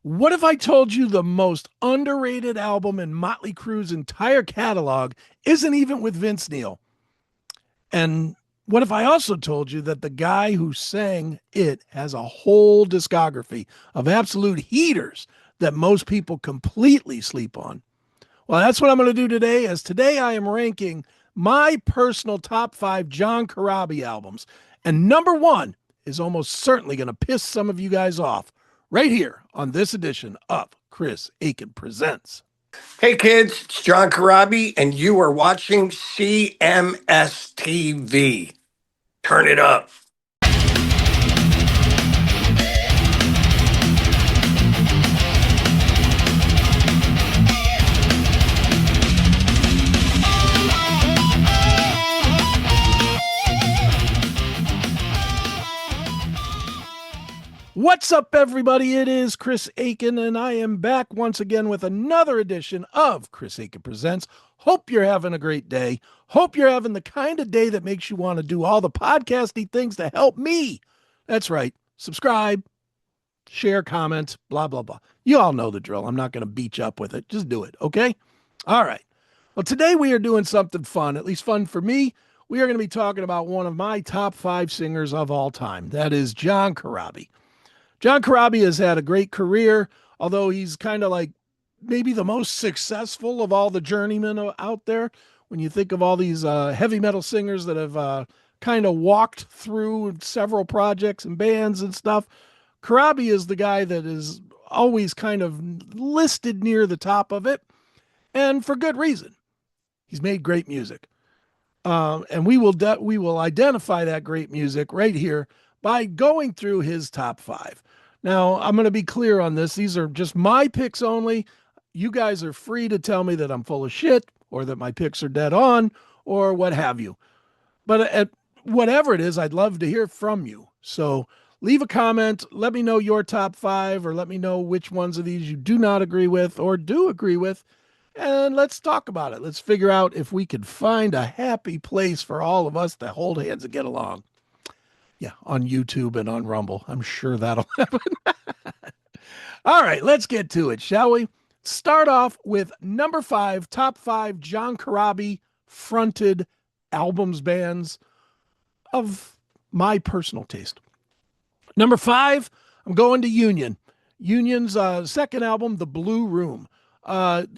What if I told you the most underrated album in Mötley Crüe's entire catalog isn't even with Vince Neil? And what if I also told you that the guy who sang it has a whole discography of absolute heaters that most people completely sleep on? Well, that's what I'm going to do today, as today I am ranking my personal top five John Corabi albums. And number one is almost certainly going to piss some of you guys off right here on this edition of Chris Akin Presents. Hey kids, it's John Corabi, and you are watching CMS TV. Turn it up. What's up, everybody? It is Chris Akin, and I am back once again with another edition of Chris Akin Presents. Hope you're having a great day. Hope you're having the kind of day that makes you want to do all the podcasty things to help me. That's right. Subscribe, share, comment, blah, blah, blah. You all know the drill. I'm not going to beat you up with it. Just do it, okay? All right. Well, today we are doing something fun, at least fun for me. We are going to be talking about one of my top five singers of all time. That is John Corabi. John Corabi has had a great career, although he's kind of like maybe the most successful of all the journeymen out there. When you think of all these heavy metal singers that have kind of walked through several projects and bands and stuff, Corabi is the guy that is always kind of listed near the top of it, and for good reason. He's made great music, and we will identify that great music right here by going through his top five. Now, I'm going to be clear on this. These are just my picks only. You guys are free to tell me that I'm full of shit or that my picks are dead on or what have you. But at whatever it is, I'd love to hear from you. So leave a comment. Let me know your top five, or let me know which ones of these you do not agree with or do agree with. And let's talk about it. Let's figure out if we can find a happy place for all of us to hold hands and get along. Yeah, on YouTube and on Rumble. I'm sure that'll happen. All right, let's get to it, shall we? Start off with number five, top five John Corabi fronted albums, bands of my personal taste. Number five, I'm going to Union. Union's second album, The Blue Room,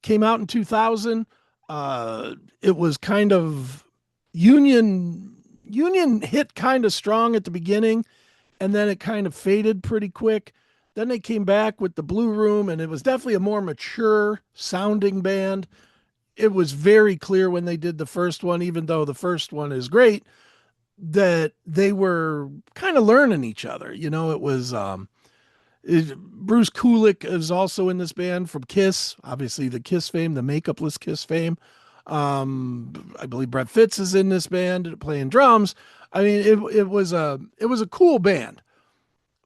came out in 2000. It was kind of Union hit kind of strong at the beginning, and then it kind of faded pretty quick. Then they came back with the Blue Room, and it was definitely a more mature sounding band. It was very clear when they did the first one, even though the first one is great, that they were kind of learning each other. You know, it was Bruce Kulick is also in this band from Kiss, obviously the Kiss fame, the makeupless Kiss fame. I believe Brett Fitz is in this band playing drums. I mean, it was a cool band.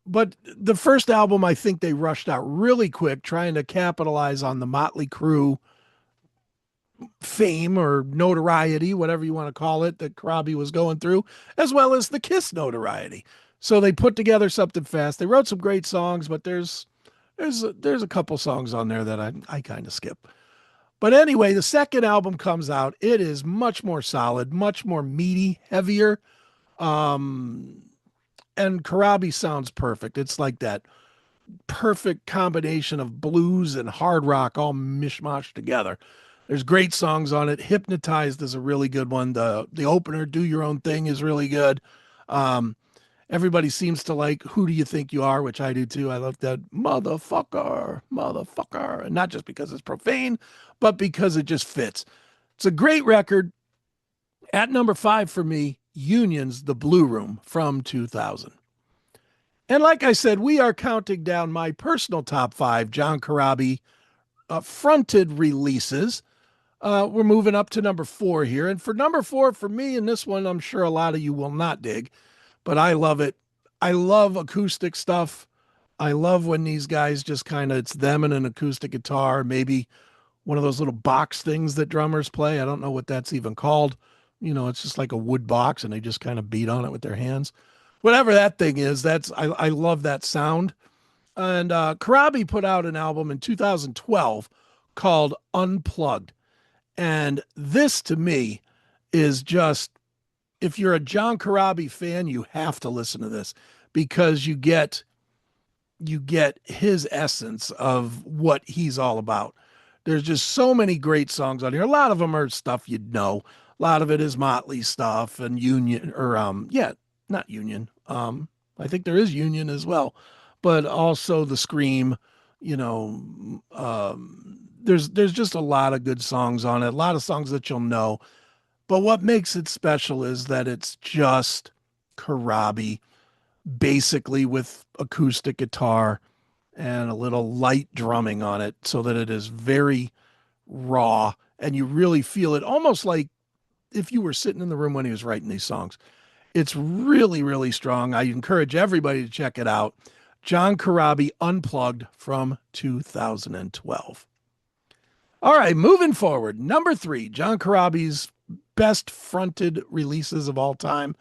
But the first album, I think they rushed out really quick, trying to capitalize on the Mötley Crüe fame or notoriety, whatever you want to call it, that Corabi was going through, as well as the Kiss notoriety. So they put together something fast. They wrote some great songs, but there's a couple songs on there that I kind of skip. But anyway, the second album comes out. It is much more solid, much more meaty, heavier. And Corabi sounds perfect. It's like that perfect combination of blues and hard rock all mishmashed together. There's great songs on it. Hypnotized is a really good one. The opener, Do Your Own Thing, is really good. Um, Everybody seems to like Who Do You Think You Are, which I do too. I love that motherfucker. And not just because it's profane, but because it just fits. It's a great record. At number five for me, Union's The Blue Room from 2000. And like I said, we are counting down my personal top five John Corabi fronted releases. We're moving up to number four here. And for number four, for me, and this one I'm sure a lot of you will not dig, but I love it. I love acoustic stuff. I love when these guys just kind of, it's them and an acoustic guitar, maybe one of those little box things that drummers play. I don't know what that's even called. You know, it's just like a wood box and they just kind of beat on it with their hands. Whatever that thing is, I love that sound. And Corabi put out an album in 2012 called Unplugged. And this to me is just, if you're a John Corabi fan, you have to listen to this because you get his essence of what he's all about. There's just so many great songs on here. A lot of them are stuff you'd know. A lot of it is Motley stuff and Union or yeah, not Union. I think there is Union as well, but also the Scream, you know, there's just a lot of good songs on it, a lot of songs that you'll know. But what makes it special is that it's just Corabi basically with acoustic guitar and a little light drumming on it so that it is very raw and you really feel it almost like if you were sitting in the room when he was writing these songs. It's really, really strong. I encourage everybody to check it out. John Corabi Unplugged from 2012. All right, moving forward. Number 3, John Corabi's best fronted releases of all time.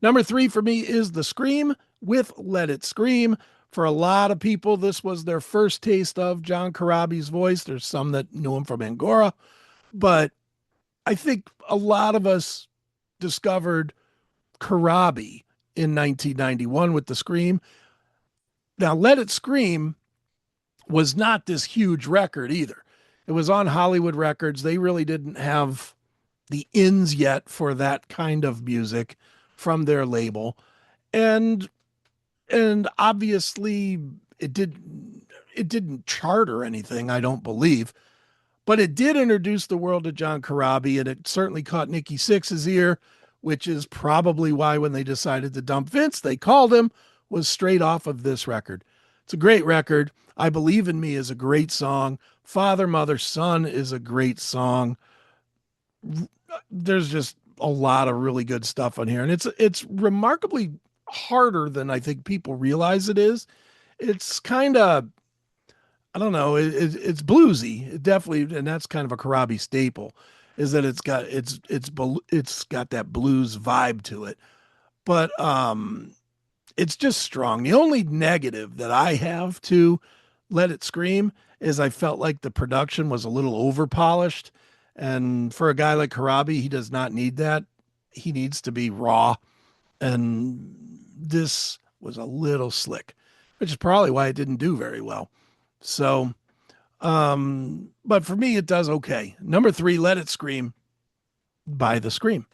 Number 3 for me is The Scream with Let It Scream. For a lot of people, this was their first taste of John Corabi's voice. There's some that knew him from Angora, but I think a lot of us discovered Corabi in 1991 with The Scream. Now, Let It Scream was not this huge record either. It was on Hollywood Records. They really didn't have the ins yet for that kind of music from their label. And obviously it didn't chart or anything, I don't believe. But it did introduce the world to John Corabi, and it certainly caught Nikki Sixx's ear, which is probably why when they decided to dump Vince, they called him, was straight off of this record. It's a great record. I Believe in Me is a great song. Father, Mother, Son is a great song. There's just a lot of really good stuff on here, and it's remarkably harder than I think people realize it is. It's kind of, I don't know, it's bluesy, it definitely, and that's kind of a Corabi staple, is that it's got that blues vibe to it. But it's just strong. The only negative that I have to Let It Scream is I felt like the production was a little over polished. And for a guy like Corabi, he does not need that. He needs to be raw. And this was a little slick, which is probably why it didn't do very well. So, but for me, it does okay. Number 3, Let It Scream by The Scream.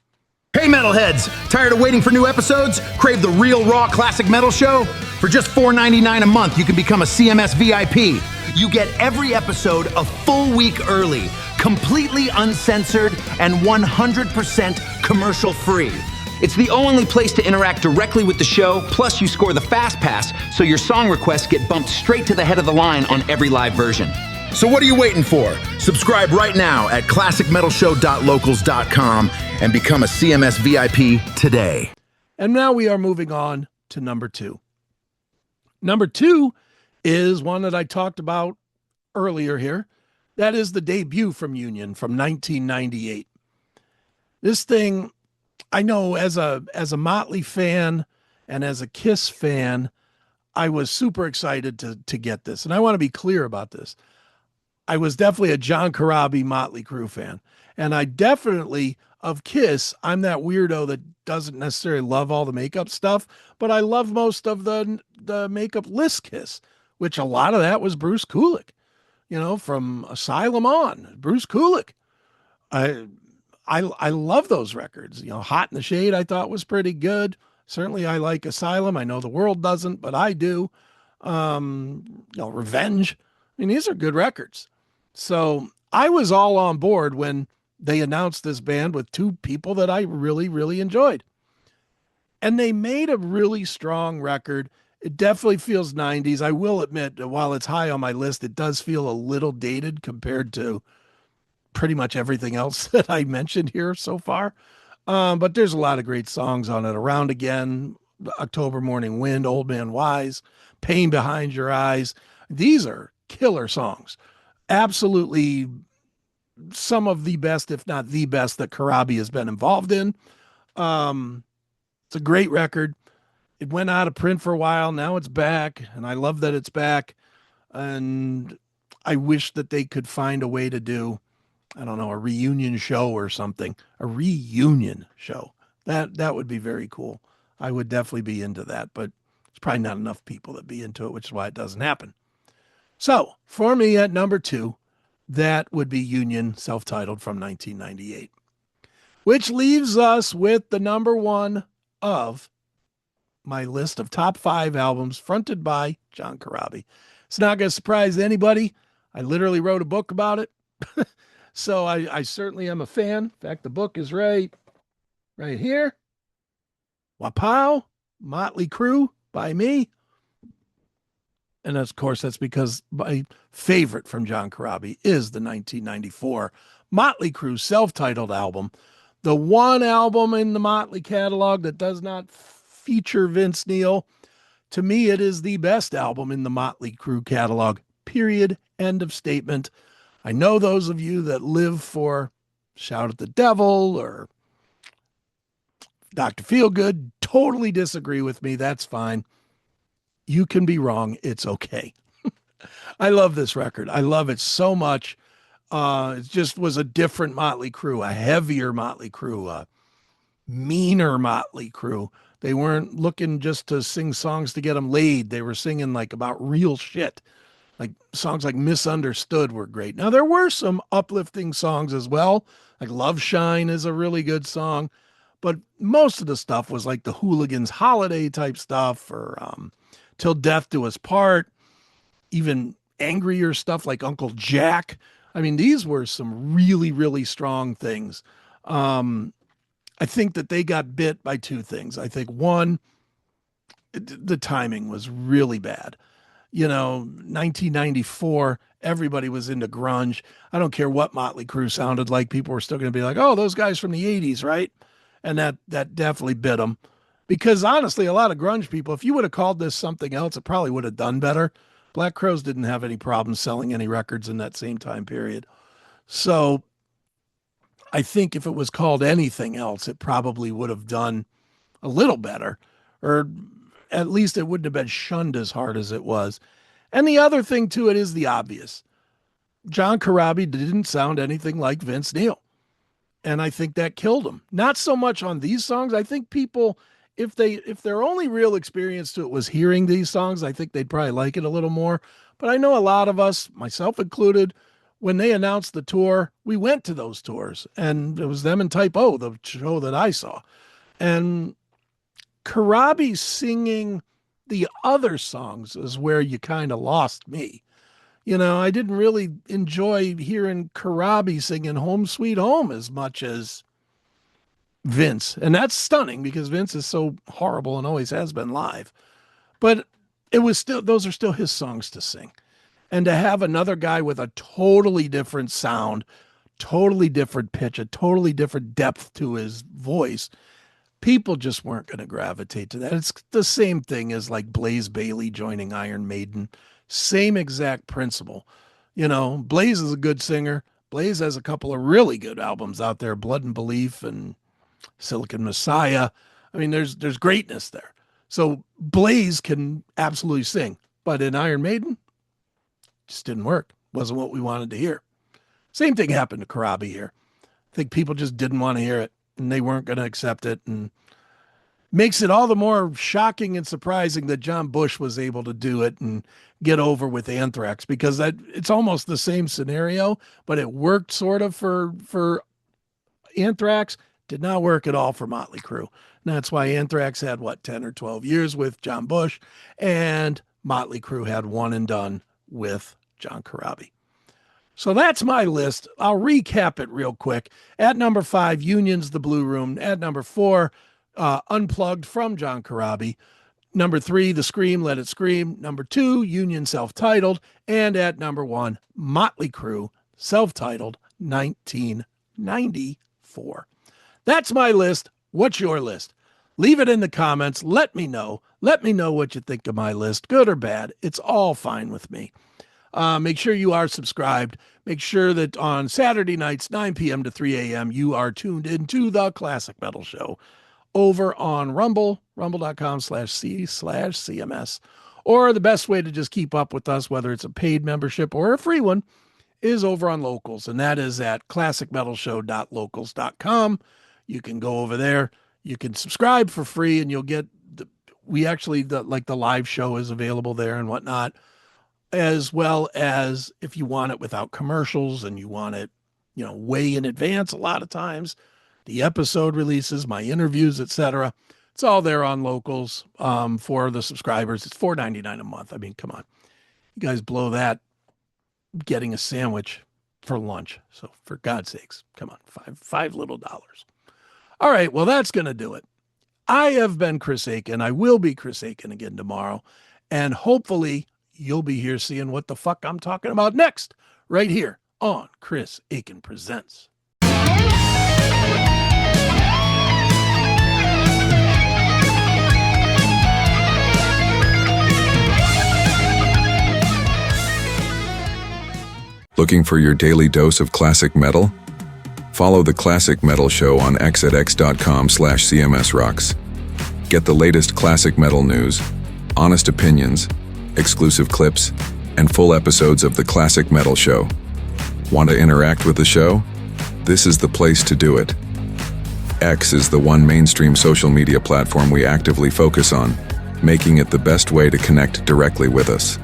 Hey metalheads, tired of waiting for new episodes? Crave the real raw classic metal show? For just $4.99 a month, you can become a CMS VIP. You get every episode a full week early, completely uncensored, and 100% commercial free. It's the only place to interact directly with the show, plus you score the Fast Pass, so your song requests get bumped straight to the head of the line on every live version. So what are you waiting for? Subscribe right now at classicmetalshow.locals.com and become a CMS VIP today. And now we are moving on to number 2. Number 2 is one that I talked about earlier here. That is the debut from Union from 1998. This thing, I know as a Motley fan and as a Kiss fan, I was super excited to get this. And I want to be clear about this. I was definitely a John Corabi Mötley Crüe fan. And I definitely, of Kiss, I'm that weirdo that doesn't necessarily love all the makeup stuff, but I love most of the makeup list Kiss, which a lot of that was Bruce Kulick, from Asylum on, Bruce Kulick. I love those records. Hot in the Shade I thought was pretty good. Certainly I like Asylum. I know the world doesn't, but I do. Revenge. I mean, these are good records. So I was all on board when they announced this band with 2 people that I really, really enjoyed. And they made a really strong record. It definitely feels 90s. I will admit that while it's high on my list, it does feel a little dated compared to pretty much everything else that I mentioned here so far. But there's a lot of great songs on it. Around Again, October Morning Wind, Old Man Wise, Pain Behind Your Eyes. These are killer songs. Absolutely some of the best, if not the best, that Corabi has been involved in. It's a great record. It went out of print for a while. Now it's back, and I love that it's back. And I wish that they could find a way to do, I don't know, a reunion show or something. A reunion show. That would be very cool. I would definitely be into that, but there's probably not enough people that be into it, which is why it doesn't happen. So for me at number 2, that would be Union, self-titled, from 1998, which leaves us with the number 1 of my list of top 5 albums fronted by John Corabi. It's not going to surprise anybody. I literally wrote a book about it. So I certainly am a fan. In fact, the book is right here. Wapow, Mötley Crüe by me. And of course, that's because my favorite from John Corabi is the 1994 Mötley Crüe self-titled album. The one album in the Mötley catalog that does not feature Vince Neil. To me, it is the best album in the Mötley Crüe catalog, period, end of statement. I know those of you that live for Shout at the Devil or Dr. Feelgood totally disagree with me. That's fine. You can be wrong. It's okay. I love this record. I love it so much. It just was a different Mötley Crüe, a heavier Mötley Crüe, a meaner Mötley Crüe. They weren't looking just to sing songs to get them laid. They were singing like about real shit. Like songs like Misunderstood were great. Now there were some uplifting songs as well. Like Love Shine is a really good song, but most of the stuff was like the Hooligans Holiday type stuff, or Till Death Do Us Part, even angrier stuff like Uncle Jack. I mean, these were some really, really strong things. I think that they got bit by 2 things. I think one, the timing was really bad. 1994, everybody was into grunge. I don't care what Mötley Crüe sounded like. People were still going to be like, oh, those guys from the 80s, right? And that definitely bit them. Because honestly, a lot of grunge people, if you would have called this something else, it probably would have done better. Black Crowes didn't have any problems selling any records in that same time period. So I think if it was called anything else, it probably would have done a little better, or at least it wouldn't have been shunned as hard as it was. And the other thing to it is the obvious. John Corabi didn't sound anything like Vince Neil. And I think that killed him. Not so much on these songs. I think people, if their only real experience to it was hearing these songs, I think they'd probably like it a little more. But I know a lot of us, myself included, when they announced the tour, we went to those tours, and it was them and Type O, the show that I saw. And Corabi singing the other songs is where you kind of lost me. I didn't really enjoy hearing Corabi singing Home Sweet Home as much as Vince. And that's stunning because Vince is so horrible and always has been live. But those are still his songs to sing. And to have another guy with a totally different sound, totally different pitch, a totally different depth to his voice, people just weren't going to gravitate to that. It's the same thing as like Blaze Bayley joining Iron Maiden. Same exact principle. Blaze is a good singer. Blaze has a couple of really good albums out there, Blood and Belief and Silicon Messiah. I mean, there's greatness there. So Blaze can absolutely sing, but in Iron Maiden, just didn't work. Wasn't what we wanted to hear. Same thing happened to Corabi here. I think people just didn't want to hear it, and they weren't going to accept it, and makes it all the more shocking and surprising that John Bush was able to do it and get over with Anthrax, because it's almost the same scenario, but it worked sort of for Anthrax, did not work at all for Mötley Crüe. And that's why Anthrax had 10 or 12 years with John Bush, and Mötley Crüe had one and done with John Corabi. So that's my list. I'll recap it real quick. At number 5, Union's The Blue Room. At number 4, Unplugged from John Corabi. Number 3, The Scream, Let It Scream. Number 2, Union self-titled. And at number 1, Mötley Crüe, self-titled, 1994. That's my list. What's your list? Leave it in the comments. Let me know. Let me know what you think of my list, good or bad. It's all fine with me. Make sure you are subscribed. Make sure that on Saturday nights, 9 p.m. to 3 a.m., you are tuned into the Classic Metal Show. over on Rumble, rumble.com/c/CMS. Or the best way to just keep up with us, whether it's a paid membership or a free one, is over on Locals, and that is at classicmetalshow.locals.com. You can go over there. You can subscribe for free, and you'll get the live show is available there and whatnot, as well as if you want it without commercials and you want it, way in advance. A lot of times, the episode releases, my interviews, etc. It's all there on Locals for the subscribers. It's $4.99 a month. I mean, come on, you guys blow that getting a sandwich for lunch. So for God's sakes, come on, five little dollars. All right, well, that's going to do it. I have been Chris Akin. I will be Chris Akin again tomorrow. And hopefully you'll be here seeing what the fuck I'm talking about next, right here on Chris Akin Presents. Looking for your daily dose of classic metal? Follow the Classic Metal Show on X at x.com/CMSRocks. Get the latest classic metal news, honest opinions, exclusive clips, and full episodes of the Classic Metal Show. Want to interact with the show? This is the place to do it. X is the one mainstream social media platform we actively focus on, making it the best way to connect directly with us.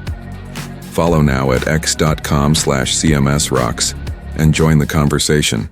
Follow now at x.com/CMSRocks and join the conversation.